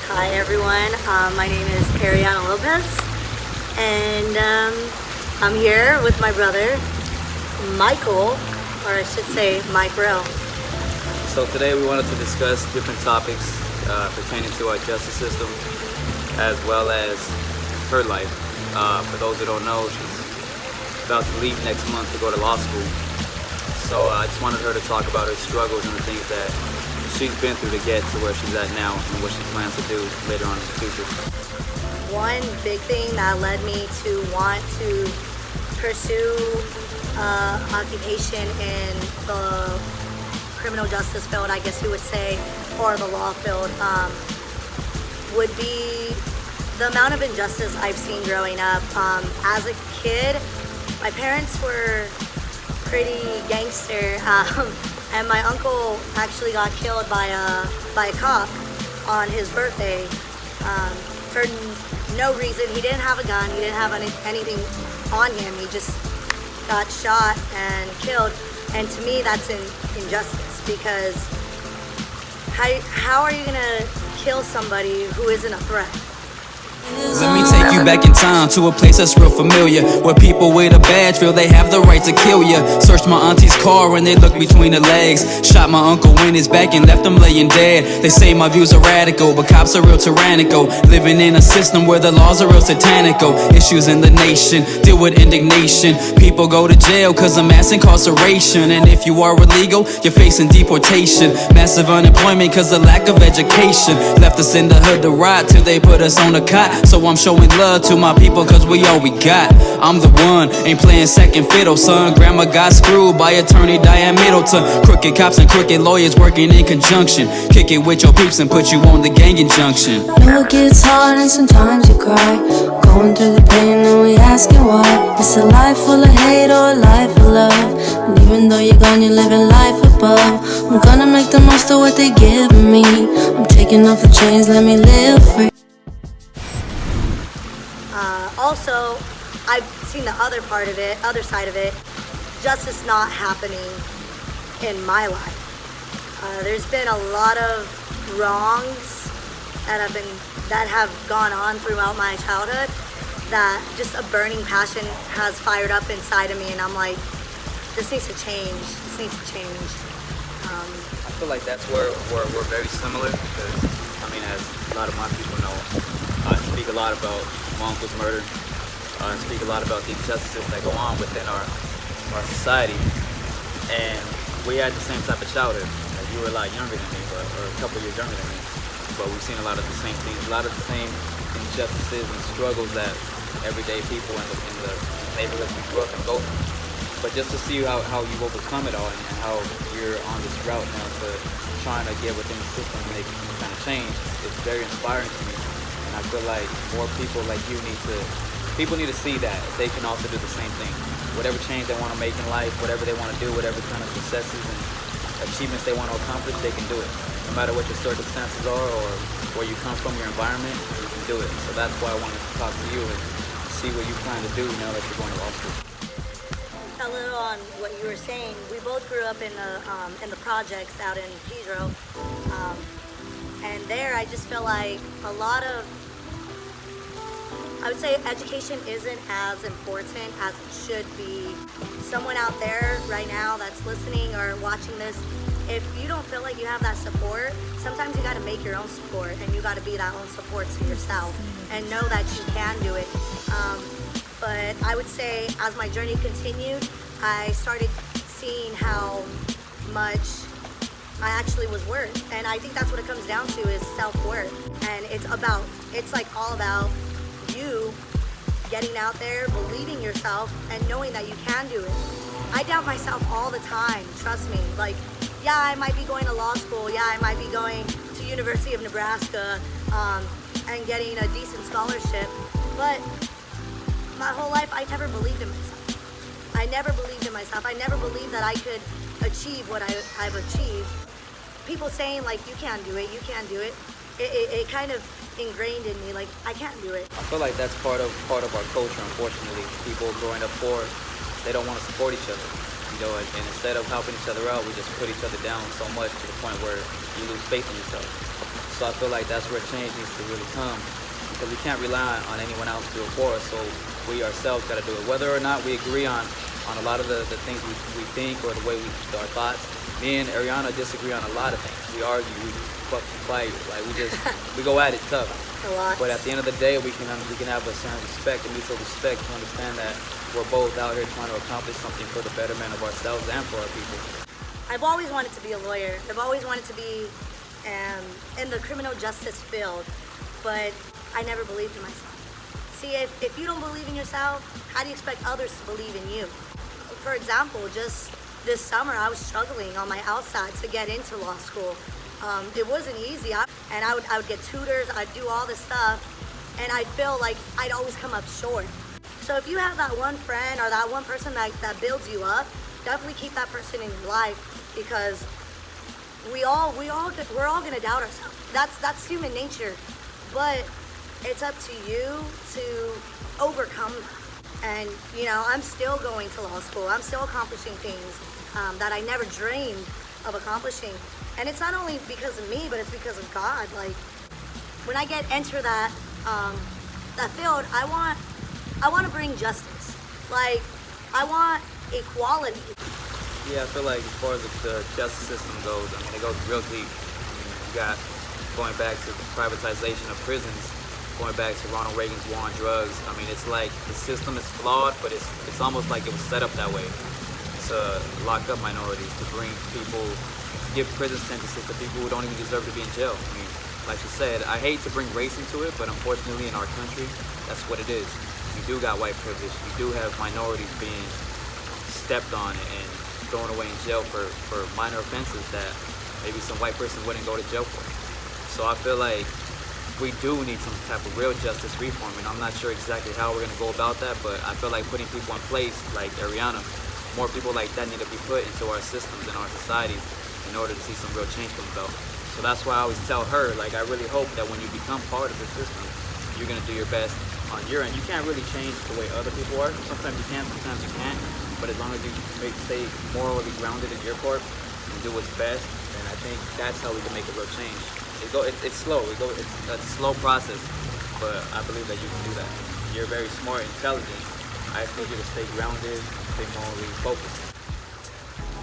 Hi everyone, my name is Ariana Lopez, and I'm here with my brother, Michael, or I should say Mike Rowe. So today we wanted to discuss different topics pertaining to our justice system as well as her life. For those who don't know, she's about to leave next month to go to law school. So I just wanted her to talk about her struggles and the things that she's been through to get to where she's at now and what she plans to do later on in the future. One big thing that led me to want to pursue occupation in the criminal justice field, I guess you would say, or the law field, would be the amount of injustice I've seen growing up. As a kid, my parents were pretty gangster, and my uncle actually got killed by a cop on his birthday for no reason. He didn't have a gun, he didn't have anything on him, he just got shot and killed. And to me, that's an injustice, because how are you gonna kill somebody who isn't a threat? Let me take you back in time to a place that's real familiar, where people with a badge feel they have the right to kill ya. Searched my auntie's car when they looked between the legs. Shot my uncle in his back and left him laying dead. They say my views are radical, but cops are real tyrannical. Living in a system where the laws are real satanical. Issues in the nation, deal with indignation. People go to jail cause of mass incarceration. And if you are illegal, you're facing deportation. Massive unemployment cause of lack of education. Left us in the hood to rot till they put us on a cot. So I'm showing love to my people cause we all we got. I'm the one, ain't playing second fiddle, son. Grandma got screwed by attorney Diane Middleton. Crooked cops and crooked lawyers working in conjunction. Kick it with your peeps and put you on the gang injunction. No, it gets hard and sometimes you cry, going through the pain and we asking why. It's a life full of hate or a life of love, and even though you're gone, you're living life above. I'm gonna make the most of what they give me. I'm taking off the chains, let me live free. Also, I've seen the other side of it, justice not happening in my life. There's been a lot of wrongs that have gone on throughout my childhood, that just a burning passion has fired up inside of me, and I'm like, this needs to change. This needs to change. I feel like that's where we're very similar because, I mean, as a lot of my people know, I speak a lot about my uncle's murder. I speak a lot about the injustices that go on within our society. And we had the same type of childhood. Like, you were a lot younger than me, or a couple years younger than me. But we've seen a lot of the same things, a lot of the same injustices and struggles that everyday people in the neighborhoods we grew up in go through. But just to see how you've overcome it all and how you're on this route now to trying to get within the system and make kind of change, it's very inspiring to me. And I feel like more people like you people need to see that they can also do the same thing. Whatever change they want to make in life, whatever they want to do, whatever kind of successes and achievements they want to accomplish, they can do it. No matter what your circumstances are or where you come from, your environment, you can do it. So that's why I wanted to talk to you and see what you plan to do now that you're going to law school. A little on what you were saying. We both grew up in the projects out in Pedro, and there I just feel like a lot of, I would say, education isn't as important as it should be. Someone out there right now that's listening or watching this, if you don't feel like you have that support, sometimes you got to make your own support, and you got to be that own support to yourself and know that you can do it. But I would say as my journey continued, I started seeing how much I actually was worth. And I think that's what it comes down to, is self-worth. And it's like all about you getting out there, believing yourself, and knowing that you can do it. I doubt myself all the time, trust me. Like, yeah, I might be going to law school, yeah, I might be going to University of Nebraska and getting a decent scholarship, but my whole life I never believed in myself. I never believed in myself. I never believed that I could achieve what I've achieved. People saying like, you can't do it, it kind of ingrained in me, like, I can't do it. I feel like that's part of our culture, unfortunately. People growing up poor, they don't want to support each other. You know, and instead of helping each other out, we just put each other down so much to the point where you lose faith in yourself. So I feel like that's where change needs to really come, because we can't rely on anyone else to do it for us. So we ourselves got to do it. Whether or not we agree on a lot of the things we think or the way we our thoughts. Me and Ariana disagree on a lot of things. We argue, we fucking fight, like we go at it tough. A lot. But at the end of the day, we can have a certain respect, a mutual respect, to understand that we're both out here trying to accomplish something for the betterment of ourselves and for our people. I've always wanted to be a lawyer. I've always wanted to be in the criminal justice field, but I never believed in myself. See, if you don't believe in yourself, how do you expect others to believe in you? For example, just this summer, I was struggling on my outside to get into law school. It wasn't easy, and I would get tutors, I'd do all this stuff, and I feel like I'd always come up short. So if you have that one friend or that one person that builds you up, definitely keep that person in your life, because we're all gonna doubt ourselves. That's human nature, but it's up to you to overcome that. And I'm still going to law school. I'm still accomplishing things that I never dreamed of accomplishing. And it's not only because of me, but it's because of God. Like, when I enter that field, I want to bring justice. Like, I want equality. Yeah, I feel like as far as the justice system goes, I mean, it goes real deep. I mean, you got going back to the privatization of prisons, going back to Ronald Reagan's war on drugs. I mean, it's like the system is flawed, but it's almost like it was set up that way to lock up minorities, to bring people, give prison sentences to people who don't even deserve to be in jail. I mean, like you said, I hate to bring race into it, but unfortunately in our country, that's what it is. You do got white privilege. You do have minorities being stepped on and thrown away in jail for minor offenses that maybe some white person wouldn't go to jail for. So I feel like we do need some type of real justice reform, and I'm not sure exactly how we're going to go about that, but I feel like putting people in place like Ariana, more people like that need to be put into our systems and our societies in order to see some real change come about. So that's why I always tell her, like, I really hope that when you become part of the system, you're going to do your best on your end. You can't really change the way other people are. Sometimes you can, sometimes you can't, but as long as you stay morally grounded in your part and do what's best, then I think that's how we can make a real change. It's slow. It's a slow process, but I believe that you can do that. You're very smart, intelligent. I think you to stay grounded, stay morally focused.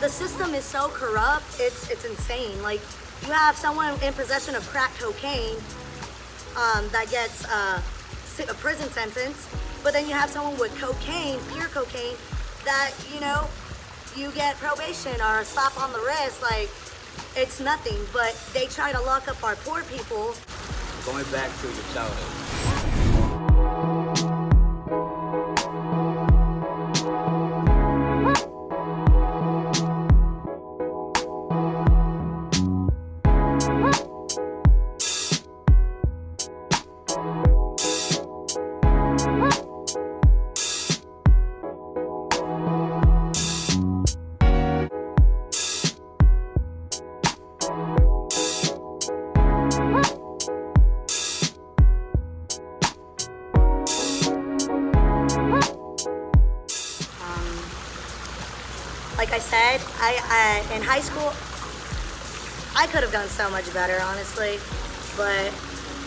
The system is so corrupt, it's insane. Like, you have someone in possession of crack cocaine that gets a prison sentence, but then you have someone with cocaine, pure cocaine, that you get probation or a slap on the wrist. Like, it's nothing, but they try to lock up our poor people. Going back to your childhood. Like I said, I in high school, I could have done so much better, honestly, but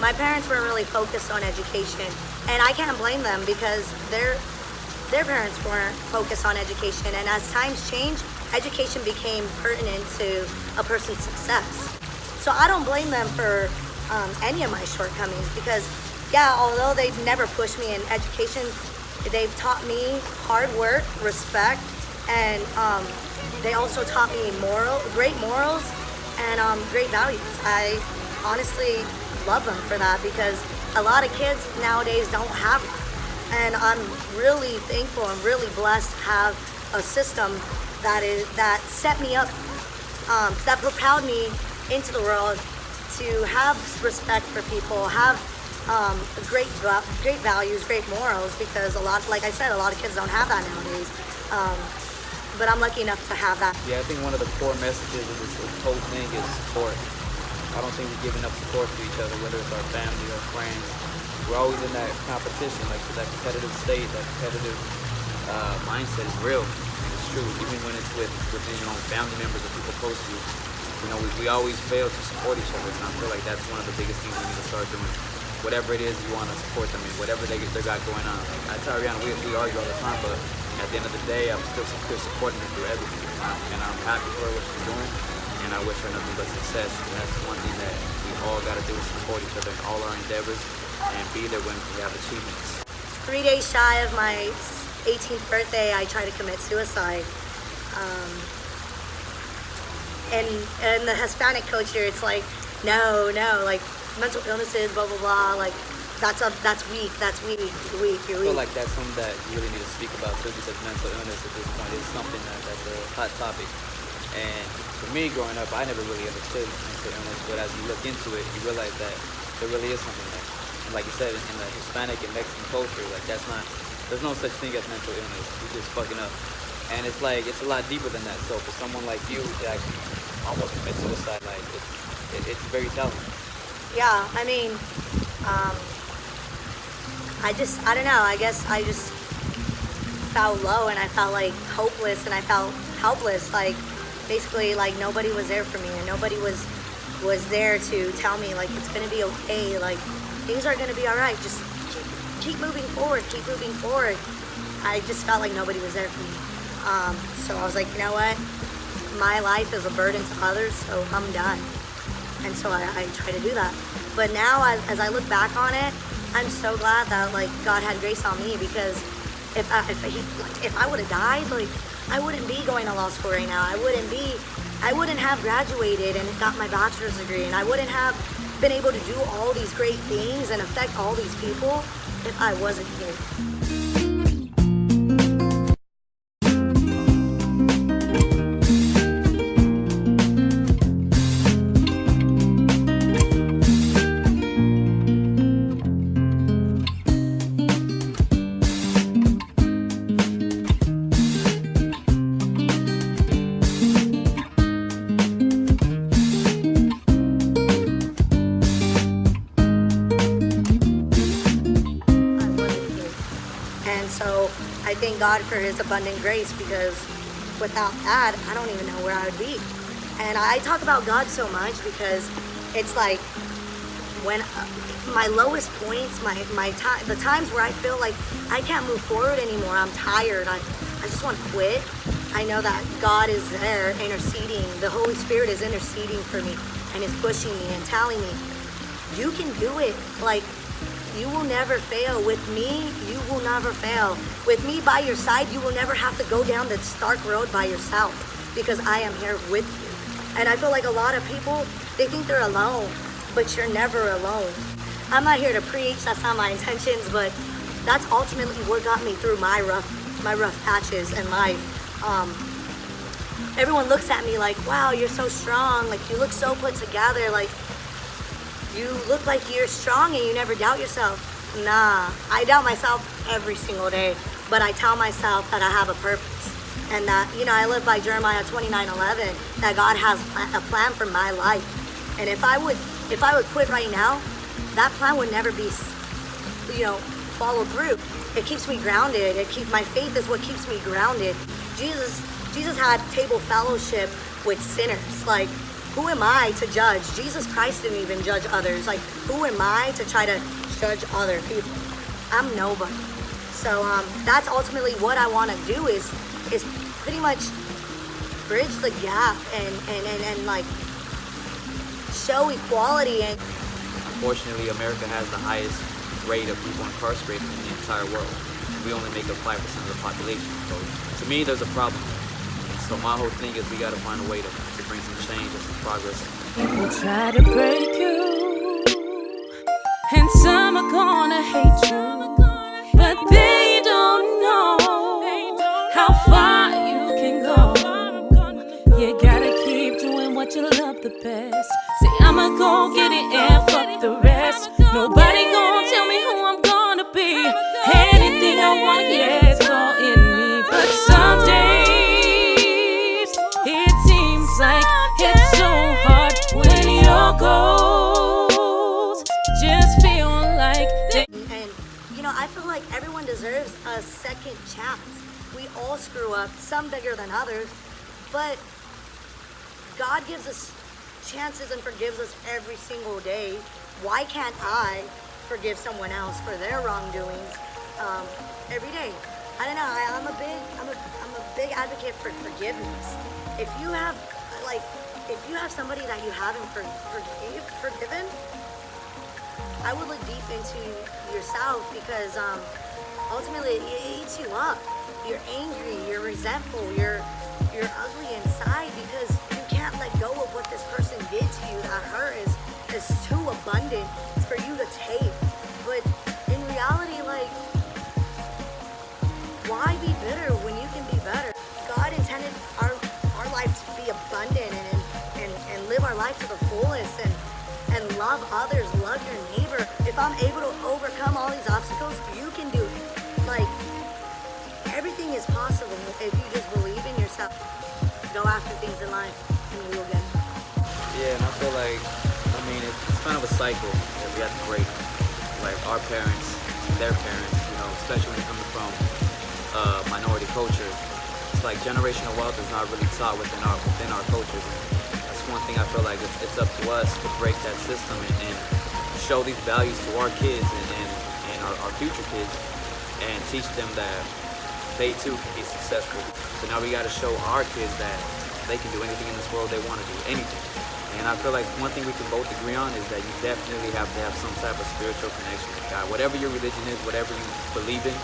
my parents were really focused on education, and I can't blame them because their parents weren't focused on education, and as times changed, education became pertinent to a person's success. So I don't blame them for any of my shortcomings, because yeah, although they've never pushed me in education, they've taught me hard work, respect, and they also taught me great morals and great values. I honestly love them for that, because a lot of kids nowadays don't have that. And I'm really thankful and really blessed to have a system that set me up, that propelled me into the world to have respect for people, have great values, great morals, because like I said, a lot of kids don't have that nowadays. But I'm lucky enough to have that. Yeah, I think one of the core messages of this whole thing is support. I don't think we give enough support to each other, whether it's our family or friends. We're always in that competition, like that competitive state, that competitive mindset is real, and it's true. Even when it's with your own family members or people close to you, we always fail to support each other, and I feel like that's one of the biggest things we need to start doing. Whatever it is you want to support them in, whatever they got going on. Like I tell Ariana, we argue all the time, but at the end of the day, I'm still supporting her through everything, and I'm happy for what she's doing, and I wish her nothing but success. And that's one thing that we all got to do is support each other in all our endeavors and be there when we have achievements. 3 days shy of my 18th birthday, I tried to commit suicide. And the Hispanic culture, it's like, no, like mental illnesses, blah blah blah. Like that's weak. You're weak. I feel like that's something that you really need to speak about too, because mental illness at this point is something that's a hot topic. And for me, growing up, I never really understood mental illness, but as you look into it, you realize that there really is something there. And like you said, in the Hispanic and Mexican culture, like there's no such thing as mental illness. You're just fucking up. And it's like, it's a lot deeper than that. So for someone like you to actually almost commit suicide, like it's very telling. Yeah, I mean, I don't know. I guess I just felt low, and I felt like hopeless, and I felt helpless. Like basically, like nobody was there for me, and nobody was there to tell me like it's gonna be okay. Like things are gonna be all right. Just keep moving forward. Keep moving forward. I just felt like nobody was there for me. So I was like, you know what? My life is a burden to others, so I'm done. And so I try to do that. But now, as I look back on it, I'm so glad that like God had grace on me, because if I would have died, like I wouldn't be going to law school right now. I wouldn't have graduated and got my bachelor's degree, and I wouldn't have been able to do all these great things and affect all these people if I wasn't here. So I thank God for his abundant grace, because without that, I don't even know where I would be. And I talk about God so much because it's like when my lowest points, the times where I feel like I can't move forward anymore, I'm tired, I just want to quit. I know that God is there interceding. The Holy Spirit is interceding for me and is pushing me and telling me, you can do it. Like, you will never fail. With me, you will never fail. With me by your side, you will never have to go down the stark road by yourself, because I am here with you. And I feel like a lot of people, they think they're alone, but you're never alone. I'm not here to preach, that's not my intentions, but that's ultimately what got me through my rough patches in life. Everyone looks at me like, wow, you're so strong, like you look so put together, like you look like you're strong and you never doubt yourself. Nah, I doubt myself every single day, but I tell myself that I have a purpose, and that, you know, I live by Jeremiah 29:11, that God has a plan for my life. And if I would quit right now, that plan would never be, followed through. It keeps me grounded. My faith is what keeps me grounded. Jesus had table fellowship with sinners. Like, who am I to judge? Jesus Christ didn't even judge others. Like, who am I to try to judge other people? I'm nobody. So that's ultimately what I want to do is pretty much bridge the gap and like show equality. And unfortunately, America has the highest rate of people incarcerated in the entire world. We only make up 5% of the population. So to me, there's a problem. And so my whole thing is we got to find a way to bring some change and some progress. People try to break you, and some are gonna hate you, but they don't know how far you can go. You gotta keep doing what you love the best. Say, I'ma go get it and fuck the rest. Nobody gonna tell me who I'm gonna be. Anything I want, yeah, it's all in me. But some days it seems like it's so hard when your goals just feel like they. And I feel like everyone deserves a second chance. We all screw up, some bigger than others, but God gives us chances and forgives us every single day. Why can't I forgive someone else for their wrongdoings every day? I don't know. I'm a big advocate for forgiveness. If you have somebody that you haven't forgiven, I would look deep into yourself, because ultimately it eats you up. You're angry, you're resentful, you're ugly inside, because you can't let go of what this person did to you. That hurt is too abundant for you to take. But in reality, like, why be bitter when you can be better? God intended our life to be abundant and live our life to the fullest and love others, love your neighbor. If I'm able to overcome all these obstacles, you can do it. Like, everything is possible if you just believe in yourself. Go after things in life and we will get it. Yeah, and I feel like, I mean, it's kind of a cycle that we have to break. Like our parents, their parents, you know, especially when coming from minority culture. It's like generational wealth is not really taught within our culture. That's one thing I feel like it's up to us to break that system and show these values to our kids and our future kids, and teach them that they too can be successful. So now we got to show our kids that they can do anything in this world they want to do, anything. And I feel like one thing we can both agree on is that you definitely have to have some type of spiritual connection with God. Whatever your religion is, whatever you believe in,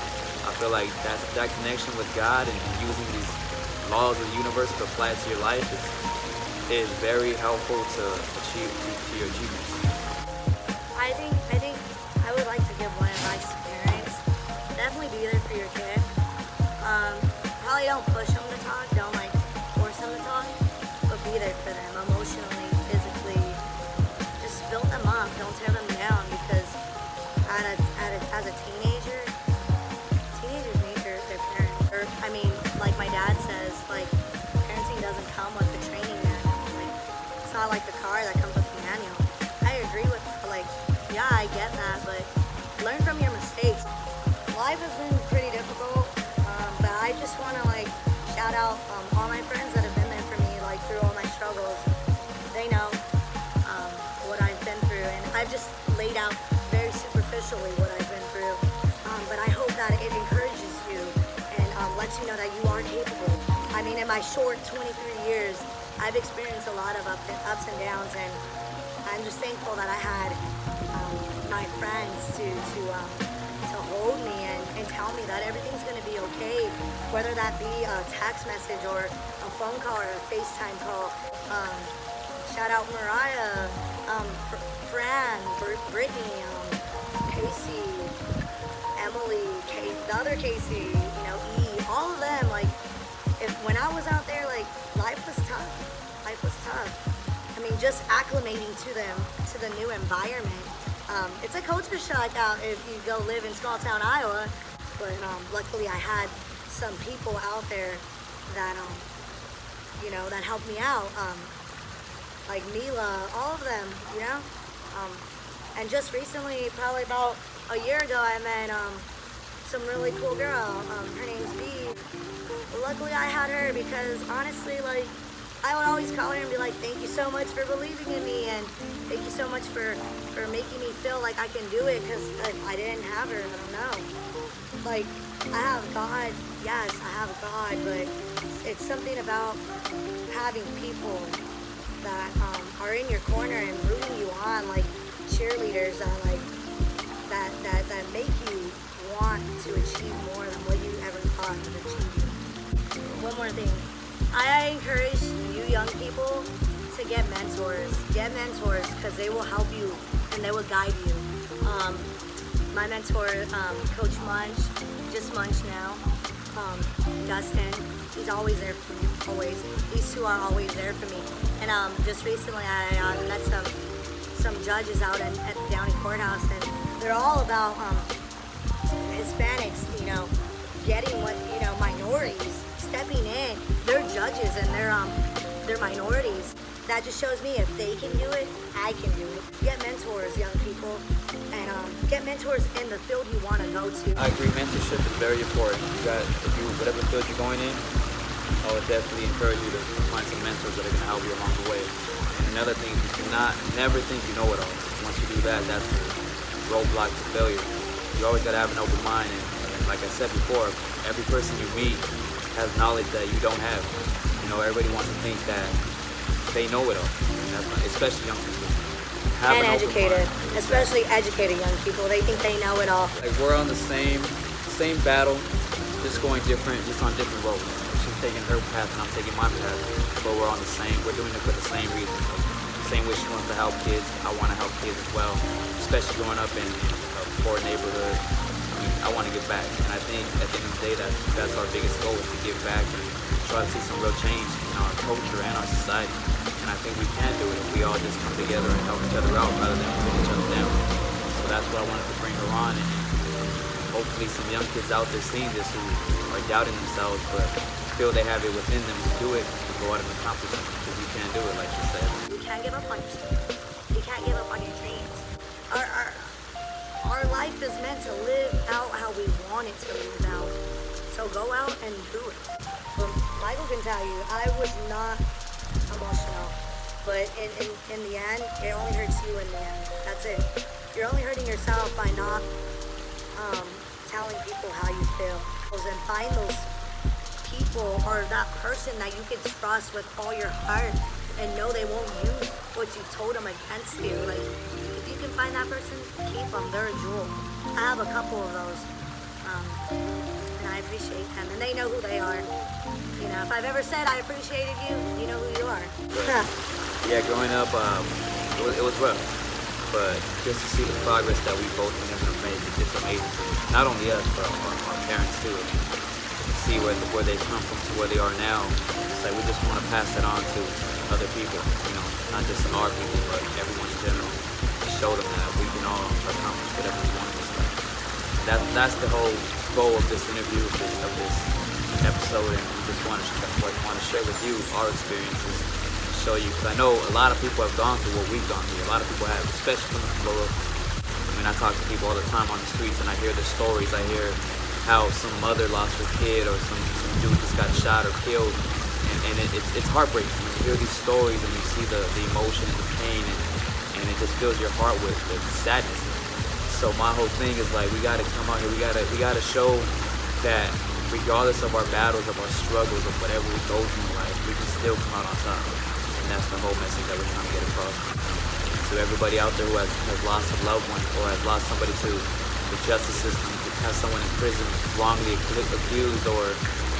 I feel like that connection with God and using these laws of the universe to apply it to your life is very helpful to your achievements. I think I would like to give one advice to parents. Definitely be there for your kid. Probably don't push them to talk, don't like force them to talk, but be there for them emotionally, physically. Just build them up, don't tear them down, because as a teenager, teenagers need their parents. I mean, like my dad says, like, parenting doesn't come with the training manual. Like, it's not like the car that comes with the manual. I agree with, like, yeah, I get that, but learn from your mistakes. Life has been pretty difficult, but I just want to, like, shout out all my friends that have been there for me, like, through all my struggles. They know what I've been through, and I've just laid out very superficially what I've been through. But I hope that it encourages you and lets you know that you are capable. I mean, in my short 23 years, I've experienced a lot of ups and downs, and I'm just thankful that I had my friends to hold me and tell me that everything's going to be okay, whether that be a text message or a phone call or a FaceTime call. Shout out Mariah, Fran, Brittany, Casey, Emily, the other Casey, you know, E, all of them. Like, when I was out there, like, life was tough. Life was tough. I mean, just acclimating to the new environment. It's a culture shock out if you go live in small town Iowa, but luckily I had some people out there that that helped me out, like Mila, all of them, you know. And just recently, probably about a year ago, I met some really cool girl. Her name's B. Luckily I had her because honestly, like, I would always call her and be like, thank you so much for believing in me, and thank you so much for making me feel like I can do it, because if I didn't have her, I don't know. Like, I have God, yes, I have God, but it's something about having people that are in your corner and rooting you on, like cheerleaders that make you want to achieve more than what you ever thought of achieving. One more thing. I encourage you young people to get mentors. Get mentors because they will help you and they will guide you. My mentor, Coach Munch, just Munch now, Dustin, he's always there for me, always. These two are always there for me. And just recently I met some judges out at the Downey Courthouse, and they're all about Hispanics, you know, getting what, you know, minorities, stepping in. They're judges and they're minorities. That just shows me if they can do it, I can do it. Get mentors, young people, and get mentors in the field you want to go to. I agree, mentorship is very important. Whatever field you're going in, I would definitely encourage you to find some mentors that are going to help you along the way. And another thing, you cannot never think you know it all. Once you do that, that's the roadblock to failure. You always gotta have an open mind, and like I said before, every person you meet has knowledge that you don't have. You know, everybody wants to think that they know it all, and that's not, especially young people. Have And an open educated, mind. especially educated young people. They think they know it all. Like we're on the same battle, just going different, just on different roads. She's taking her path and I'm taking my path, but we're on the same. We're doing it for the same reason. The same way she wants to help kids, I want to help kids as well. Especially growing up in a poor neighborhood, I mean, I want to give back, and I think at the end of the day that's our biggest goal, is to give back and try to see some real change in our culture and our society. And I think we can do it if we all just come together and help each other out rather than put each other down. So that's why I wanted to bring her on, and hopefully some young kids out there seeing this who are doubting themselves but feel they have it within them to do it, to go out and accomplish something, because you can do it, like you said. You can't give up on yourself. You can't give up on your dreams. Our life is meant to live out how we want it to live out. So go out and do it. But Michael can tell you, I was not emotional. But in the end, it only hurts you in the end. That's it. You're only hurting yourself by not telling people how you feel. And find those people or that person that you can trust with all your heart and know they won't use what you told them against you. Like, if you can find that person, keep them. They're a jewel. I have a couple of those, and I appreciate them, and they know who they are. You know, if I've ever said I appreciated you, you know who you are. Yeah, growing up, it was rough, but just to see the progress that we both been able to make, it's just amazing. Not only us, but our parents too. To see where they come from to where they are now, it's like we just want to pass that on to other people. You know, not just our people, but everyone in general. To show them that we can all accomplish whatever we want in this life. That's the whole goal of this interview, of this episode, and we just want to share with you our experiences, show you, because I know a lot of people have gone through what we've gone through. A lot of people have, especially from the Florida. I mean, I talk to people all the time on the streets, and I hear the stories. I hear how some mother lost her kid, or some dude just got shot or killed, and it's heartbreaking. When you hear these stories and you see the emotion and the pain, and it just fills your heart with sadness. So my whole thing is like, we gotta come out here. We gotta show that regardless of our battles, of our struggles, of whatever we go through in life, we can still come out on top. And that's the whole message that we're trying to get across. To everybody out there who has lost a loved one, or has lost somebody to the justice system, has someone in prison wrongly accused, or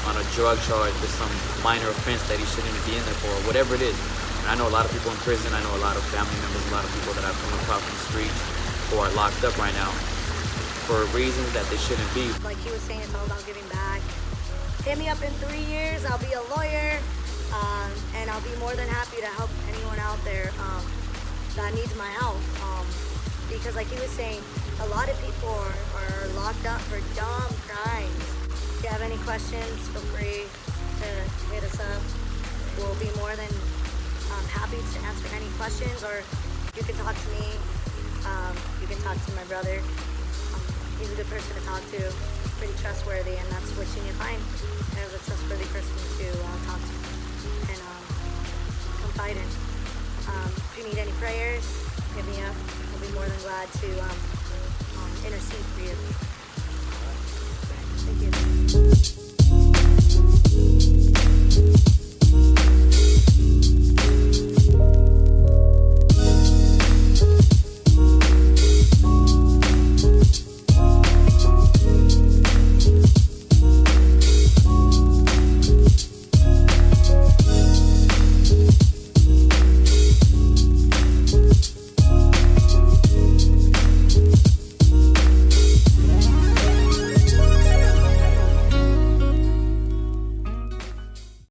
on a drug charge for some minor offense that he shouldn't even be in there for, or whatever it is. And I know a lot of people in prison. I know a lot of family members, a lot of people that I've come across on the streets who are locked up right now for reasons that they shouldn't be. Like he was saying, it's all about giving back. Hit me up in 3 years. I'll be a lawyer, and I'll be more than happy to help anyone out there that needs my help. Because like he was saying, a lot of people are locked up for dumb crimes. If you have any questions, feel free to hit us up. We'll be more than happy to answer any questions, or you can talk to me. You can talk to my brother. He's a good person to talk to, pretty trustworthy, and that's what you need to find. There's a trustworthy person to talk to and confide in. If you need any prayers, hit me up. I'll be more than glad to